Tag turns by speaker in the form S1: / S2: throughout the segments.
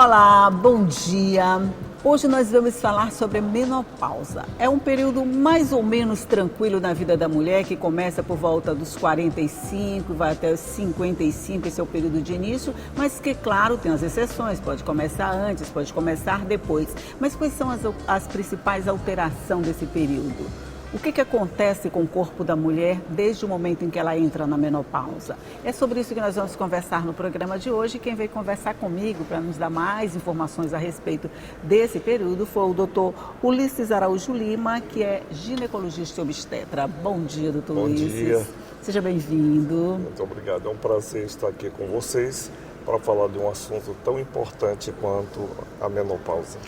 S1: Olá, bom dia. Hoje nós vamos falar sobre a menopausa. É um período mais ou menos tranquilo na vida da mulher, que começa por volta dos 45, vai até os 55, esse é o período de início, mas que, claro, tem as exceções, pode começar antes, pode começar depois. Mas quais são as principais alterações desse período? O que acontece com o corpo da mulher desde o momento em que ela entra na menopausa? É sobre isso que nós vamos conversar no programa de hoje. Quem veio conversar comigo para nos dar mais informações a respeito desse período foi o doutor Ulisses Araújo Lima, que é ginecologista e obstetra. Bom dia, doutor Ulisses.
S2: Bom dia.
S1: Seja bem-vindo.
S2: Muito obrigado. É um prazer estar aqui com vocês para falar de um assunto tão importante quanto a menopausa.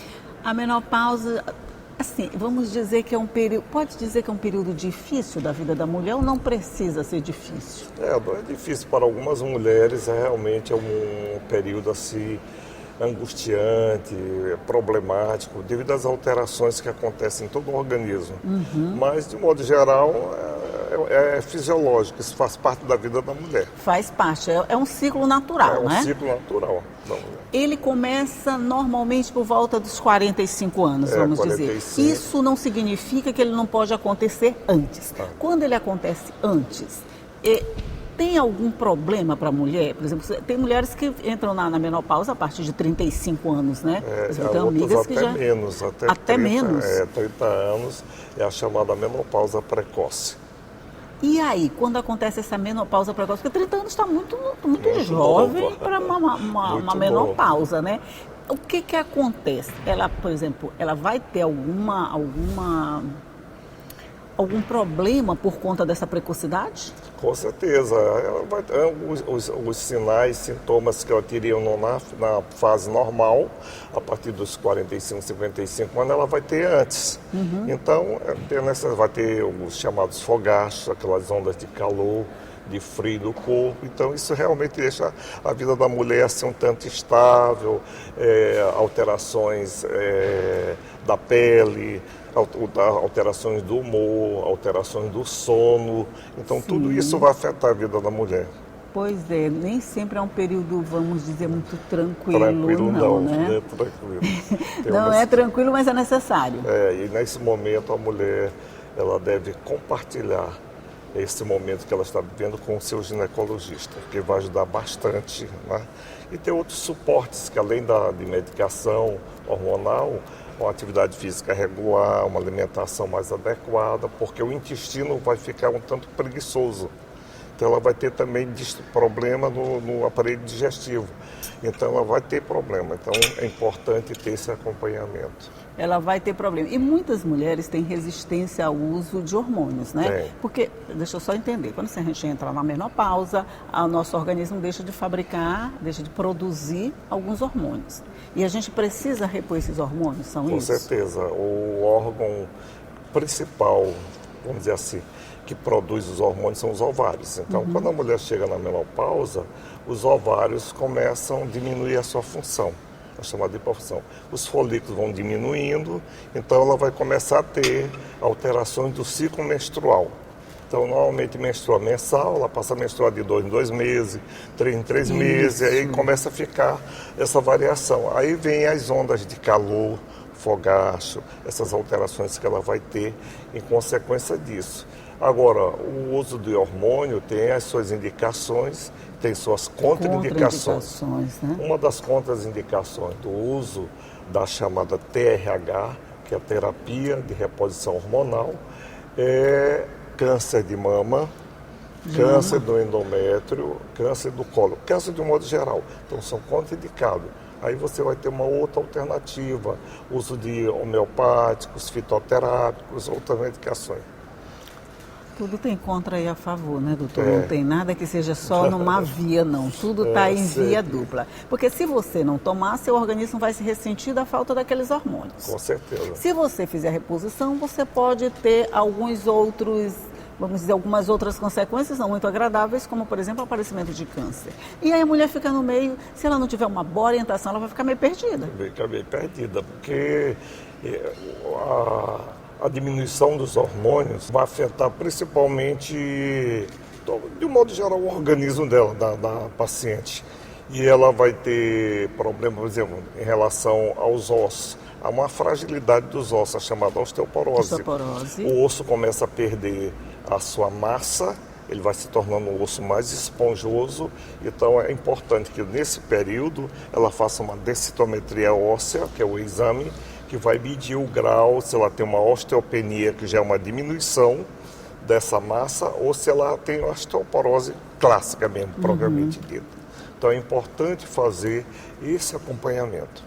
S1: A menopausa... Assim, vamos dizer que é um período, pode dizer que é um período difícil da vida da mulher ou não precisa ser difícil?
S2: Não é difícil para algumas mulheres, realmente é um período assim angustiante, problemático, devido às alterações que acontecem em todo o organismo. Mas, de modo geral, é fisiológico, isso faz parte da vida da mulher.
S1: Faz parte, é um ciclo natural, né?
S2: É um ciclo natural da mulher.
S1: Ele começa normalmente por volta dos 45 anos, vamos
S2: 45.
S1: dizer. Isso não significa que ele não pode acontecer antes. Quando ele acontece antes, tem algum problema para a mulher? Por exemplo, tem mulheres que entram na menopausa a partir de 35 anos, né?
S2: Tem amigas que menos, até 30,
S1: menos.
S2: 30 anos é a chamada menopausa precoce.
S1: E aí, quando acontece essa menopausa precoce, porque 30 anos está muito jovem para uma menopausa, né? O que acontece? Ela, por exemplo, ela vai ter algum problema por conta dessa precocidade?
S2: Com certeza. Os sinais, sintomas que ela teria na fase normal, a partir dos 45, 55 anos, ela vai ter antes. Então, vai ter os chamados fogachos, aquelas ondas de calor, de frio do corpo. Então, isso realmente deixa a vida da mulher assim, um tanto instável, alterações da pele, alterações do humor, alterações do sono. Então, tudo isso vai afetar a vida da mulher.
S1: Pois é, nem sempre é um período, vamos dizer, muito tranquilo
S2: não,
S1: né?
S2: É tranquilo.
S1: Não é tranquilo, mas é necessário.
S2: E nesse momento a mulher, ela deve compartilhar esse momento que ela está vivendo com o seu ginecologista, que vai ajudar bastante, né? E ter outros suportes, que além de medicação hormonal, uma atividade física regular, uma alimentação mais adequada, porque o intestino vai ficar um tanto preguiçoso. Então ela vai ter também problema no aparelho digestivo. Então ela vai ter problema. Então é importante ter esse acompanhamento.
S1: Ela vai ter problema. E muitas mulheres têm resistência ao uso de hormônios, né?
S2: Tem.
S1: Porque, deixa eu só entender, quando a gente entra na menopausa, o nosso organismo deixa de fabricar, deixa de produzir alguns hormônios. E a gente precisa repor esses hormônios, são isso?
S2: Com certeza. O órgão principal, vamos dizer assim, que produz os hormônios são os ovários. Então, quando a mulher chega na menopausa, os ovários começam a diminuir a sua função, a chamada hipofunção. Os folículos vão diminuindo, então ela vai começar a ter alterações do ciclo menstrual. Então, normalmente menstrua mensal, ela passa a menstruar de 2 em 2 meses, 3 em 3 meses, e aí começa a ficar essa variação. Aí vem as ondas de calor, fogacho, essas alterações que ela vai ter em consequência disso. Agora, o uso de hormônio tem as suas indicações, tem suas contraindicações.
S1: Né?
S2: Uma das contraindicações do uso da chamada TRH, que é a terapia de reposição hormonal, é câncer de mama, câncer do endométrio, câncer do colo, câncer de um modo geral. Então, são contraindicados. Aí você vai ter uma outra alternativa, uso de homeopáticos, fitoterápicos, outras medicações.
S1: Tudo tem contra e a favor, né, doutor? Não tem nada que seja só numa via, não. Tudo está em via dupla. Porque se você não tomar, seu organismo vai se ressentir da falta daqueles hormônios.
S2: Com certeza.
S1: Se você fizer reposição, você pode ter alguns outros, vamos dizer, algumas outras consequências não muito agradáveis, como, por exemplo, o aparecimento de câncer. E aí a mulher fica no meio, se ela não tiver uma boa orientação, ela vai ficar meio perdida.
S2: Fica meio perdida, porque a diminuição dos hormônios vai afetar principalmente, de um modo geral, o organismo dela, da paciente. E ela vai ter problema, por exemplo, em relação aos ossos. Há uma fragilidade dos ossos, chamada osteoporose. O osso começa a perder a sua massa, ele vai se tornando um osso mais esponjoso. Então é importante que nesse período ela faça uma densitometria óssea, que é o exame que vai medir o grau, se ela tem uma osteopenia, que já é uma diminuição dessa massa, ou se ela tem osteoporose clássica mesmo, propriamente dita. Então é importante fazer esse acompanhamento.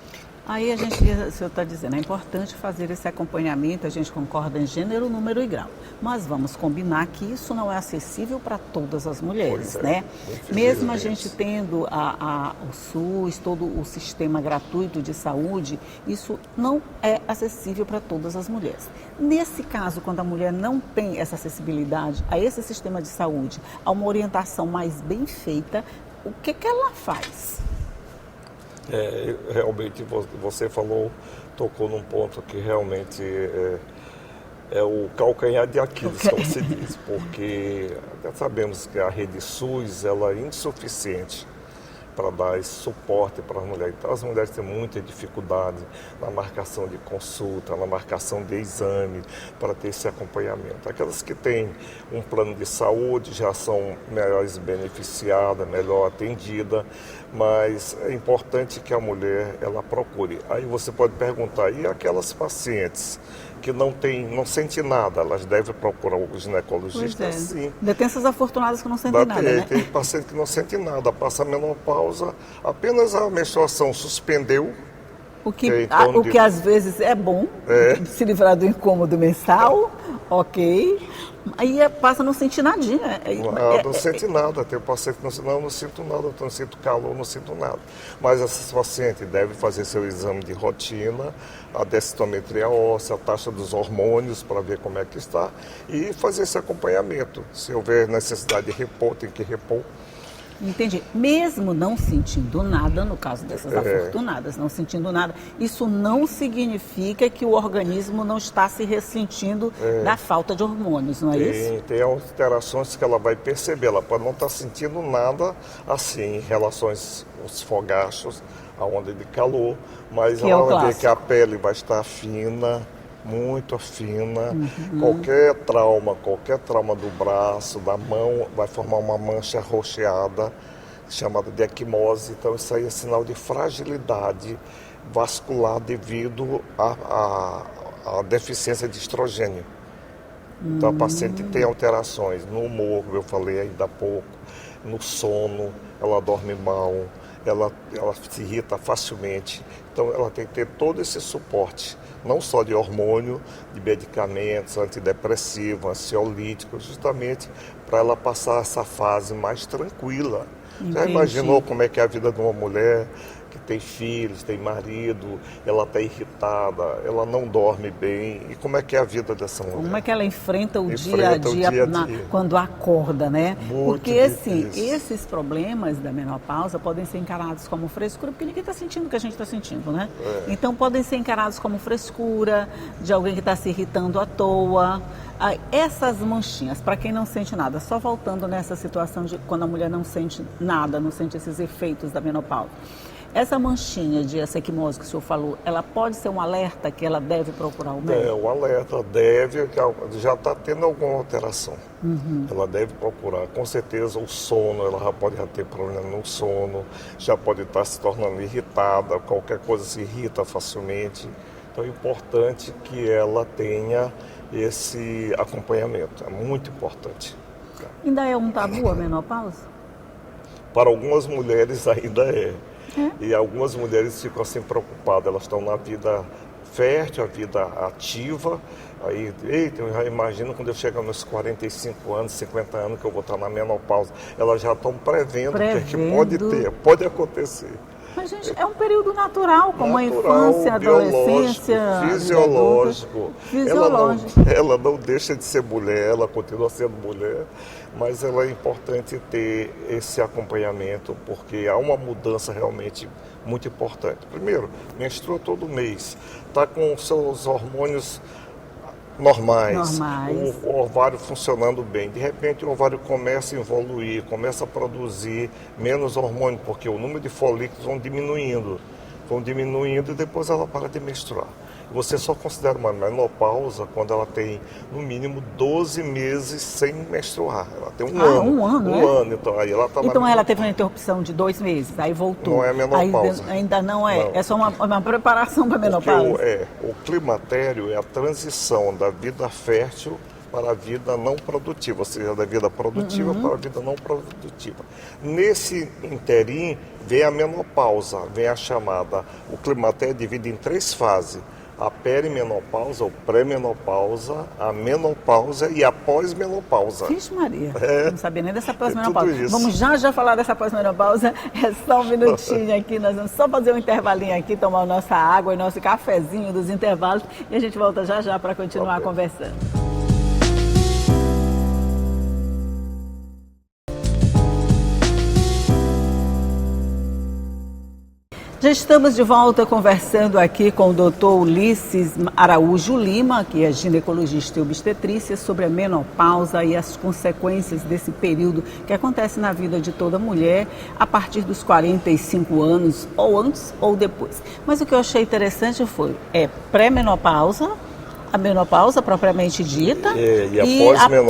S1: Aí a gente, o senhor está dizendo, é importante fazer esse acompanhamento, a gente concorda em gênero, número e grau. Mas vamos combinar que isso não é acessível para todas as mulheres, né? Mesmo a gente tendo o SUS, todo o sistema gratuito de saúde, isso não é acessível para todas as mulheres. Nesse caso, quando a mulher não tem essa acessibilidade a esse sistema de saúde, a uma orientação mais bem feita, o que ela faz?
S2: Realmente você tocou num ponto que realmente é o calcanhar de Aquiles, como se diz, porque sabemos que a rede SUS ela é insuficiente para dar esse suporte para as mulheres. Então as mulheres têm muita dificuldade na marcação de consulta, na marcação de exame, para ter esse acompanhamento. Aquelas que têm um plano de saúde já são melhores beneficiadas, melhor atendida, mas é importante que a mulher ela procure. Aí você pode perguntar, e aquelas pacientes que não sentem nada, elas devem procurar o ginecologista? Sim.
S1: Ainda tem essas afortunadas que não sentem nada, né?
S2: Tem paciente que não sente nada, passa a menopausa, apenas a menstruação suspendeu.
S1: O que às vezes é bom, se livrar do incômodo mensal, ok. Aí passa a não sentir nadinha.
S2: Não sente nada. Tem o paciente que não sinto nada, não sinto calor, não sinto nada. Mas essa paciente deve fazer seu exame de rotina, a densitometria óssea, a taxa dos hormônios para ver como é que está e fazer esse acompanhamento. Se houver necessidade de repor, tem que repor.
S1: Entendi. Mesmo não sentindo nada, no caso dessas afortunadas, não sentindo nada, isso não significa que o organismo não está se ressentindo da falta de hormônios, não é isso?
S2: Tem alterações que ela vai perceber, ela pode não estar sentindo nada assim em relação aos fogachos, a onda de calor, mas ela vai ver que a pele vai estar fina, muito fina. Qualquer trauma do braço, da mão, vai formar uma mancha roxeada, chamada de equimose. Então isso aí é sinal de fragilidade vascular devido à deficiência de estrogênio. Então a paciente tem alterações no humor, eu falei ainda há pouco, no sono, ela dorme mal, ela se irrita facilmente. Então ela tem que ter todo esse suporte, não só de hormônio, de medicamentos, antidepressivos, ansiolíticos, justamente para ela passar essa fase mais tranquila.
S1: Entendi.
S2: Já imaginou como é que é a vida de uma mulher que tem filhos, tem marido, ela está irritada, ela não dorme bem, e como é que é a vida dessa mulher?
S1: Como é que ela enfrenta o dia a dia quando acorda, né? Porque assim, esses problemas da menopausa podem ser encarados como frescura, porque ninguém está sentindo o que a gente está sentindo, né? Então podem ser encarados como frescura, de alguém que está se irritando à toa. Essas manchinhas, para quem não sente nada, só voltando nessa situação de quando a mulher não sente nada, não sente esses efeitos da menopausa. Essa manchinha de essa equimose que o senhor falou, ela pode ser um alerta que ela deve procurar o médico?
S2: O alerta já está tendo alguma alteração. Ela deve procurar. Com certeza o sono, ela já pode ter problema no sono, já pode estar se tornando irritada, qualquer coisa se irrita facilmente. Então é importante que ela tenha esse acompanhamento, é muito importante.
S1: Ainda é um tabu a menopausa?
S2: Para algumas mulheres ainda é. E algumas mulheres ficam assim preocupadas, elas estão na vida fértil, a vida ativa, aí, eita, eu já imagino quando eu chegar nos 45 anos, 50 anos que eu vou estar na menopausa, elas já estão prevendo o que pode acontecer.
S1: Mas, gente, é um período natural, como a infância, a adolescência,
S2: fisiológico.
S1: Fisiológico.
S2: Ela não deixa de ser mulher, ela continua sendo mulher, mas ela é importante ter esse acompanhamento, porque há uma mudança realmente muito importante. Primeiro, menstrua todo mês, está com seus hormônios normais,
S1: Normais.
S2: o ovário funcionando bem. De repente o ovário começa a evoluir, começa a produzir menos hormônio, porque o número de folículos vão diminuindo e depois ela para de menstruar. Você só considera uma menopausa quando ela tem, no mínimo, 12 meses sem menstruar. Ela tem um ano.
S1: Um ano,
S2: Um ano, então aí ela está
S1: Então ela teve uma interrupção de 2 meses, aí voltou.
S2: Não é menopausa.
S1: Aí, ainda não é,
S2: Não.
S1: é só uma preparação para a menopausa.
S2: O climatério é a transição da vida fértil para a vida não produtiva, ou seja, da vida produtiva para a vida não produtiva. Nesse interim vem a menopausa, vem a chamada, o climatério é dividido em 3 fases. A perimenopausa, ou pré-menopausa, a menopausa e a pós-menopausa.
S1: Vixe Maria, não sabia nem dessa pós-menopausa. Vamos já falar dessa pós-menopausa, é só um minutinho aqui, nós vamos só fazer um intervalinho aqui, tomar nossa água e nosso cafezinho dos intervalos e a gente volta já para continuar conversando. Já estamos de volta conversando aqui com o Dr. Ulisses Araújo Lima, que é ginecologista e obstetrícia, sobre a menopausa e as consequências desse período que acontece na vida de toda mulher a partir dos 45 anos, ou antes ou depois. Mas o que eu achei interessante foi, pré-menopausa, a menopausa propriamente dita
S2: e a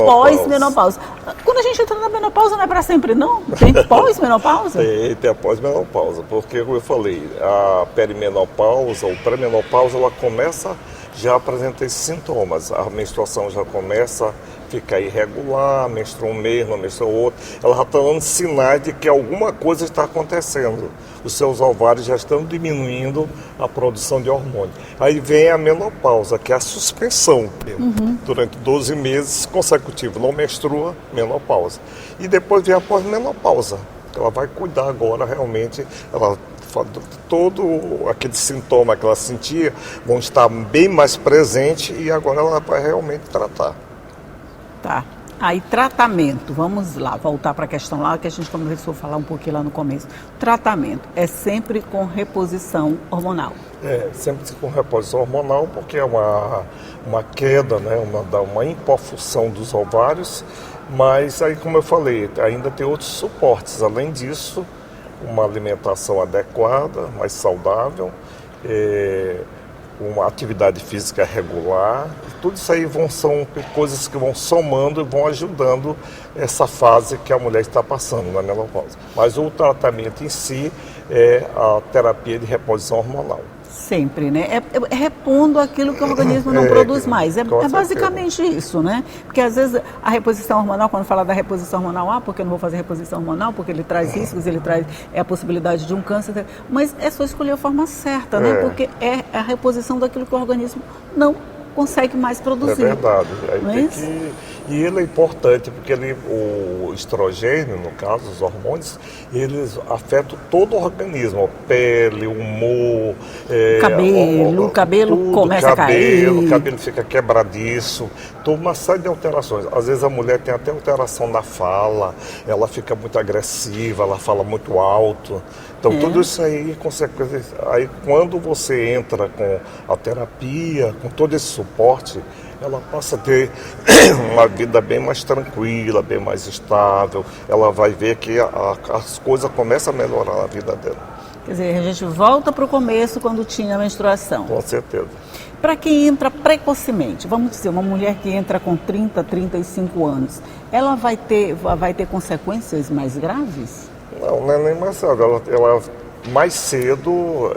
S1: pós-menopausa. Quando a gente entra na menopausa não é para sempre não? Tem pós-menopausa?
S2: Tem a pós-menopausa, porque como eu falei, a perimenopausa ou pré-menopausa, ela começa já a apresentar esses sintomas. A menstruação já começa a ficar irregular, menstrua um mês, não menstrua outro. Ela já está dando sinais de que alguma coisa está acontecendo. Os seus ovários já estão diminuindo a produção de hormônio. Aí vem a menopausa, que é a suspensão. Durante 12 meses consecutivos, não menstrua, menopausa. E depois vem a pós-menopausa. Ela vai cuidar agora realmente, todo aquele sintoma que ela sentia vão estar bem mais presentes e agora ela vai realmente tratar.
S1: Tá. Aí, tratamento, vamos lá, voltar para a questão lá que a gente começou a falar um pouquinho lá no começo. Tratamento é sempre com reposição hormonal.
S2: Sempre com reposição hormonal, porque é uma queda, né, uma hipofusão dos ovários, mas aí, como eu falei, ainda tem outros suportes. Além disso, uma alimentação adequada, mais saudável, uma atividade física regular, tudo isso aí são coisas que vão somando e vão ajudando essa fase que a mulher está passando na menopausa. Mas o tratamento em si é a terapia de reposição hormonal.
S1: Sempre, né? É repondo aquilo que o organismo não produz mais. É basicamente isso, né? Porque às vezes a reposição hormonal, quando fala da reposição hormonal, porque eu não vou fazer reposição hormonal, porque ele traz riscos, ele traz a possibilidade de um câncer, mas é só escolher a forma certa, né? Porque é a reposição daquilo que o organismo não consegue mais produzir.
S2: É verdade. E ele é importante porque o estrogênio, no caso, os hormônios, eles afetam todo o organismo, a pele, o humor,
S1: o cabelo tudo, começa a cair.
S2: O cabelo fica quebradiço, toda uma série de alterações. Às vezes a mulher tem até alteração na fala, ela fica muito agressiva, ela fala muito alto. Então tudo isso aí, consequências. Aí quando você entra com a terapia, com todo esse suporte, ela passa a ter uma vida bem mais tranquila, bem mais estável. Ela vai ver que as coisas começam a melhorar na vida dela.
S1: Quer dizer, a gente volta para o começo quando tinha a menstruação.
S2: Com certeza.
S1: Para quem entra precocemente, vamos dizer, uma mulher que entra com 30, 35 anos, ela vai ter consequências mais graves?
S2: Não é nem mais grave. Ela mais cedo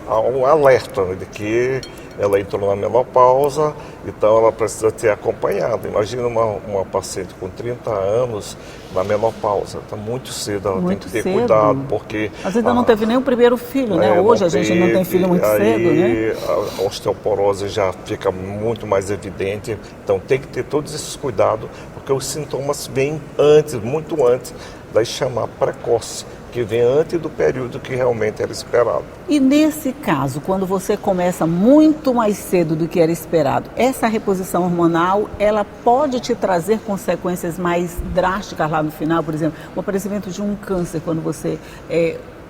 S2: há um alerta de que ela entrou na menopausa, então ela precisa ser acompanhada. Imagina uma paciente com 30 anos na menopausa, está muito cedo, ela tem que ter cuidado, porque...
S1: Às vezes não teve nem o primeiro filho, né? Hoje a gente não tem filho muito cedo, né?
S2: A osteoporose já fica muito mais evidente, então tem que ter todos esses cuidados, porque os sintomas vêm antes, muito antes, daí chamar precoce, que vem antes do período que realmente era esperado.
S1: E nesse caso, quando você começa muito mais cedo do que era esperado, essa reposição hormonal, ela pode te trazer consequências mais drásticas lá no final? Por exemplo, o aparecimento de um câncer, quando você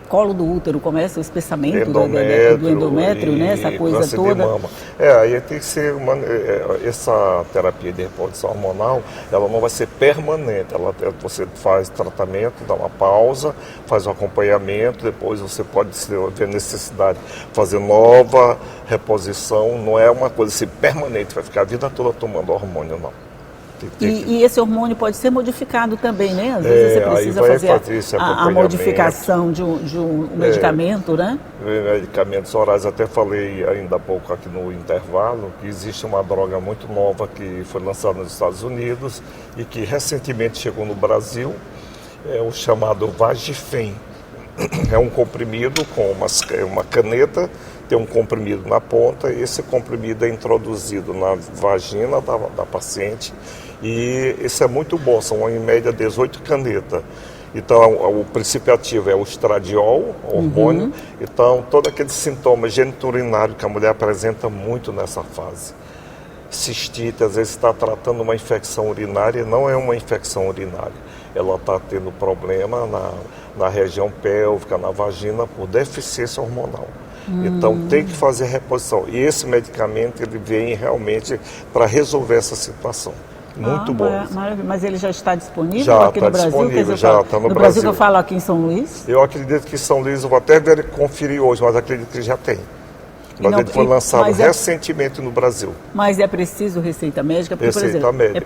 S1: colo do útero começa o espessamento do endométrio, né? Essa coisa toda.
S2: Aí tem que ser essa terapia de reposição hormonal, ela não vai ser permanente. Você faz tratamento, dá uma pausa, faz um acompanhamento, depois você pode ter necessidade de fazer nova reposição. Não é uma coisa assim permanente, vai ficar a vida toda tomando hormônio, não.
S1: E esse hormônio pode ser modificado também, né? Às vezes você precisa fazer a modificação de um medicamento, né?
S2: Medicamentos orais, até falei ainda há pouco aqui no intervalo, que existe uma droga muito nova que foi lançada nos Estados Unidos e que recentemente chegou no Brasil, é o chamado Vagifem. É um comprimido com uma caneta, tem um comprimido na ponta, e esse comprimido é introduzido na vagina da paciente, e isso é muito bom, são em média 18 canetas. Então, o princípio ativo é o estradiol, hormônio. Então, todos aqueles sintomas geniturinários que a mulher apresenta muito nessa fase. Cistite, às vezes está tratando uma infecção urinária, não é uma infecção urinária. Ela está tendo problema na região pélvica, na vagina, por deficiência hormonal. Então, tem que fazer reposição. E esse medicamento, ele vem realmente para resolver essa situação. Muito bom.
S1: Mas ele já está disponível aqui no Brasil?
S2: Disponível, já está no Brasil.
S1: No Brasil que eu falo aqui em São Luís?
S2: Eu acredito que em São Luís, eu vou até conferir hoje, mas acredito que já tem. Mas ele foi lançado recentemente no Brasil.
S1: Mas é preciso receita médica? Porque,
S2: receita médica.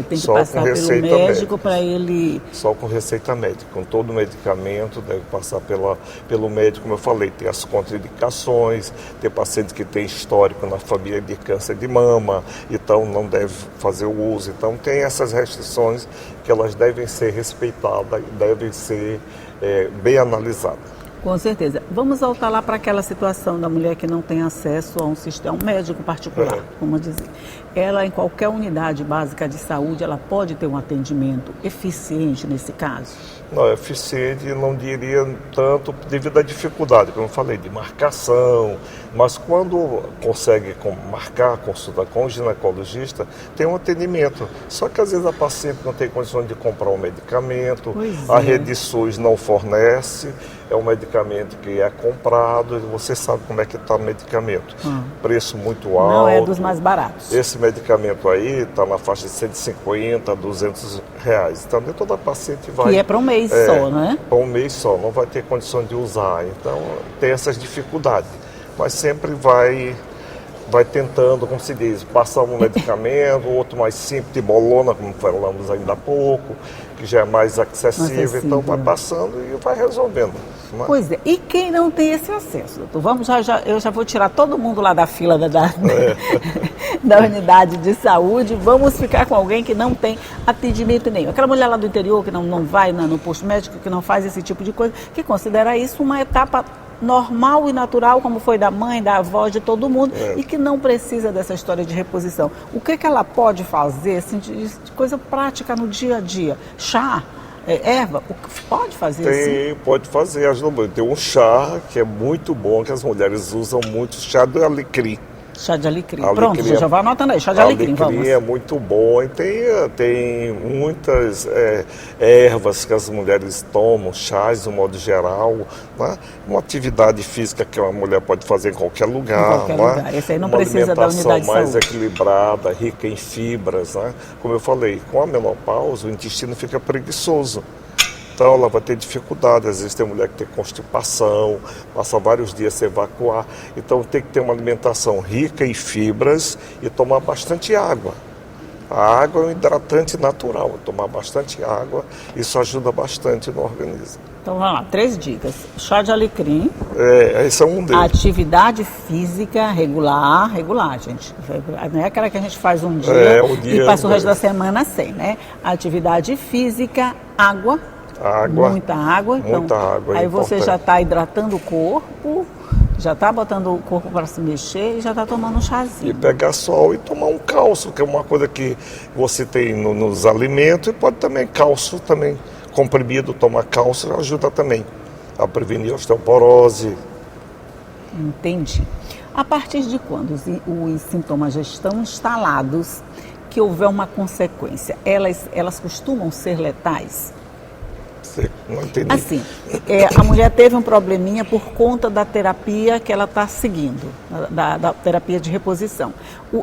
S1: Tem que passar pelo médico para ele...
S2: Só com receita médica. Com todo o medicamento, deve passar pelo médico, como eu falei. Tem as contraindicações, tem pacientes que têm histórico na família de câncer de mama, então não deve fazer o uso. Então tem essas restrições que elas devem ser respeitadas e devem ser bem analisadas.
S1: Com certeza. Vamos voltar lá para aquela situação da mulher que não tem acesso a um médico particular, como dizer. Ela, em qualquer unidade básica de saúde, ela pode ter um atendimento eficiente nesse caso?
S2: Não, eficiente não diria tanto devido à dificuldade, como eu falei, de marcação, mas quando consegue marcar a consulta com o ginecologista, tem um atendimento. Só que às vezes a paciente não tem condições de comprar um medicamento, a rede SUS não fornece, é um medicamento que é comprado, e você sabe como é que está o medicamento. Preço muito alto.
S1: Não é dos mais baratos.
S2: Esse medicamento aí está na faixa de 150 a 200 reais. Então, nem toda paciente vai...
S1: E é para um mês só, né?
S2: Para um mês só, não vai ter condição de usar. Então, tem essas dificuldades. Mas sempre vai tentando, como se diz, passar um medicamento, outro mais simples, de bolona, como falamos ainda há pouco, que já é mais acessível. Então, vai passando e vai resolvendo.
S1: Pois é, e quem não tem esse acesso, doutor? Eu já vou tirar todo mundo lá da fila da unidade de saúde, vamos ficar com alguém que não tem atendimento nenhum. Aquela mulher lá do interior que não vai no posto médico, que não faz esse tipo de coisa, que considera isso uma etapa normal e natural, como foi da mãe, da avó, de todo mundo, e que não precisa dessa história de reposição. O que ela pode fazer, assim, de coisa prática no dia a dia? Chá? Erva, pode fazer assim?
S2: Pode fazer, ajuda muito. Tem um chá que é muito bom, que as mulheres usam muito, chá do alecrim.
S1: Chá de alecrim. Pronto, já vai anotando aí, chá de alecrim, vamos.
S2: Alecrim é muito bom e tem muitas ervas que as mulheres tomam, chás, de modo geral, né? Uma atividade física que uma mulher pode fazer em qualquer lugar.
S1: Em qualquer lugar. Esse aí não precisa da unidade de saúde. Uma alimentação mais
S2: equilibrada, rica em fibras, né? Como eu falei, com a menopausa o intestino fica preguiçoso. Então ela vai ter dificuldade, às vezes tem mulher que tem constipação, passa vários dias sem evacuar, então tem que ter uma alimentação rica em fibras e tomar bastante água. A água é um hidratante natural, tomar bastante água, isso ajuda bastante no organismo.
S1: Então vamos lá, 3 dicas. Chá de alecrim.
S2: Esse é um deles.
S1: Atividade física regular, gente. Não é aquela que a gente faz um dia e passa o resto da semana sem, né? Atividade física, água. Muita água. Muita água. Aí você já está hidratando o corpo, já está botando o corpo para se mexer e já está tomando um chazinho.
S2: E pegar sol e tomar um cálcio, que é uma coisa que você tem nos alimentos, e pode também cálcio também comprimido, tomar cálcio ajuda também a prevenir a osteoporose.
S1: Entendi. A partir de quando os sintomas já estão instalados, que houver uma consequência, elas costumam ser letais?
S2: Não entendi.
S1: Assim, a mulher teve um probleminha por conta da terapia que ela está seguindo, da terapia de reposição.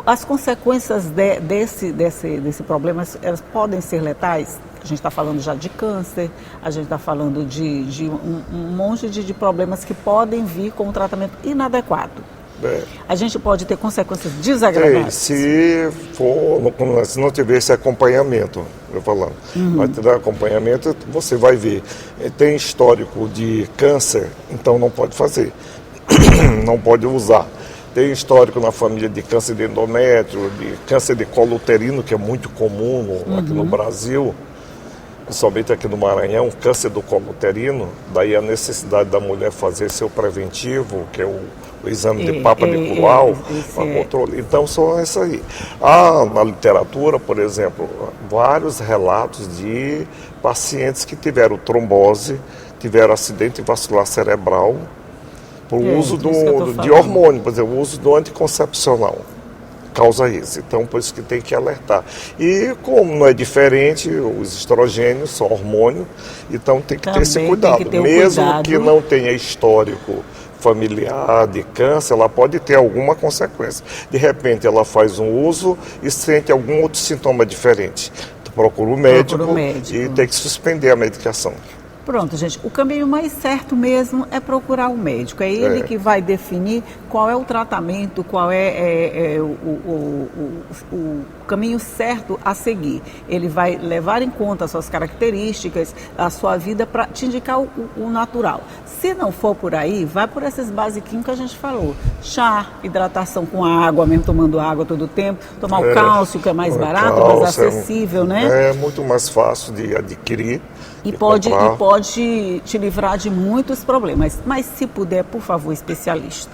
S1: As consequências desse problema, elas podem ser letais? A gente está falando já de câncer, a gente está falando de um monte de problemas que podem vir com um tratamento inadequado. A gente pode ter consequências desagradáveis.
S2: Se não tiver esse acompanhamento, eu falando, vai te dar acompanhamento, você vai ver. Tem histórico de câncer, então não pode fazer, não pode usar. Tem histórico na família de câncer de endométrio, de câncer de colo uterino, que é muito comum aqui no Brasil, principalmente aqui no Maranhão, câncer do colo uterino, daí a necessidade da mulher fazer seu preventivo, que é o exame de Papa Nicolau, para controle. Então, são isso aí. Há na literatura, por exemplo, vários relatos de pacientes que tiveram trombose, tiveram acidente vascular cerebral, por uso de hormônio, por exemplo, o uso do anticoncepcional. Causa isso. Então, por isso que tem que alertar. E como não é diferente, os estrogênios são hormônios, então tem que ter esse cuidado. Mesmo que não tenha histórico familiar de câncer, ela pode ter alguma consequência. De repente, ela faz um uso e sente algum outro sintoma diferente. Procura o médico e tem que suspender a medicação.
S1: Pronto, gente, o caminho mais certo mesmo é procurar o médico. É ele que vai definir qual é o tratamento, qual é o caminho certo a seguir. Ele vai levar em conta as suas características, a sua vida, para te indicar o natural. Se não for por aí, vai por esses basiquinhos que a gente falou. Chá, hidratação com água, mesmo tomando água todo o tempo. Tomar o cálcio, que é mais barato, mais acessível, né?
S2: É muito mais fácil de adquirir.
S1: E pode te livrar de muitos problemas. Mas se puder, por favor, especialista.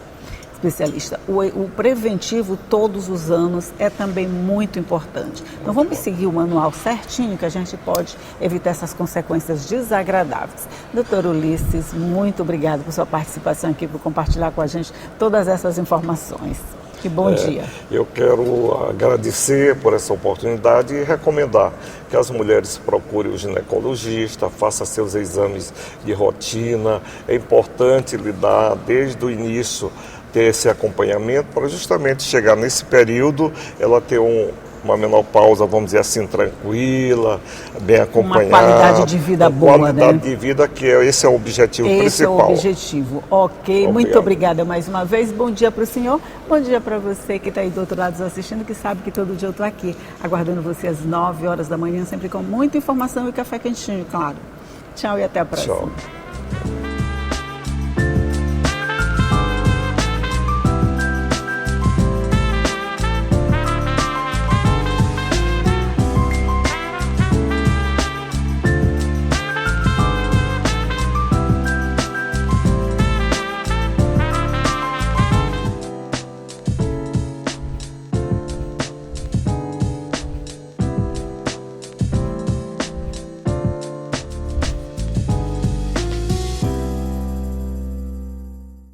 S1: O preventivo todos os anos é também muito importante. Então vamos seguir o manual certinho que a gente pode evitar essas consequências desagradáveis. Doutor Ulisses, muito obrigado por sua participação aqui, por compartilhar com a gente todas essas informações. Que bom dia.
S2: Eu quero agradecer por essa oportunidade e recomendar que as mulheres procurem o ginecologista, façam seus exames de rotina. É importante lidar desde o início, ter esse acompanhamento para justamente chegar nesse período, ela ter uma menopausa, vamos dizer assim, tranquila, bem acompanhada.
S1: Uma qualidade de vida boa, né?
S2: Qualidade de vida, que esse é o objetivo principal.
S1: Esse é o objetivo. Ok, muito obrigada mais uma vez. Bom dia para o senhor, bom dia para você que está aí do outro lado nos assistindo, que sabe que todo dia eu estou aqui, aguardando você às 9 horas da manhã, sempre com muita informação e café quentinho, claro. Tchau e até a próxima.
S2: Tchau.